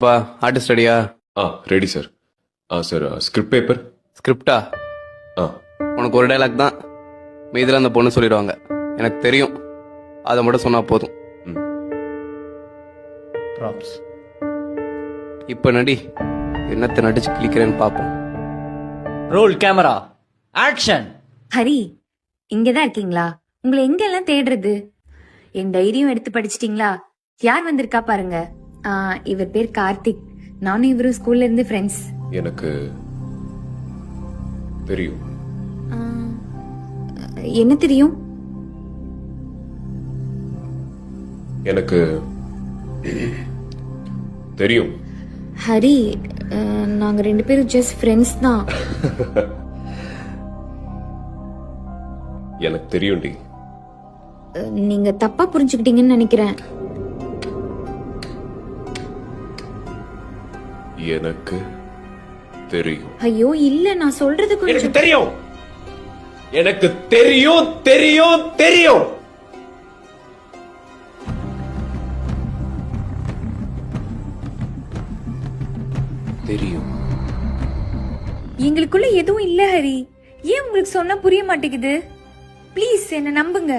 பா ஆர்டிஸ்ட் ரெடியா? Ready sir. Sir script paper. ஸ்கிரிப்டா? உனக்கு ஒரு டைலாக் தான், மீதில் அந்த பொண்ணு சொல்லிடுவாங்க. எனக்கு தெரியும், அதை மட்டும் சொன்னா போதும். இப்ப நடி, என்னத்தை நடிச்சு கிளிக்கிறேன்னு பாப்போம். Role camera action. ஹரி, இங்கதான் இருக்கீங்களா? உங்களை எங்கெல்லாம் தேடுறது? என் டைரியும் எடுத்து படிச்சிட்டீங்களா? யார் வந்திருக்கா பாருங்க. இவர் பேர் கார்த்திக். நானும் இவரும் ஸ்கூல்ல இருந்து ஃப்ரெண்ட்ஸ். எனக்கு தெரியும். என்ன தெரியும்? எனக்கு தெரியும். ஹரி, நாங்க 2 பேரும் ஜஸ்ட் ஃப்ரெண்ட்ஸ் தான். எனக்கு தெரியும்டி. நீங்க தப்பா புரிஞ்சுக்கிட்டீங்கன்னு நினைக்கிறேன். எனக்கு தெரியும். ஐயோ இல்ல, நான் சொல்றது எனக்கு கொஞ்சம் தெரியும். எனக்கு தெரியும் தெரியும் தெரியும். தெரியும். எங்களுக்குள்ள எதுவும் இல்ல ஹரி. ஏன் உங்களுக்கு சொன்னா புரிய மாட்டேங்குது? ப்ளீஸ் என்ன நம்புங்க.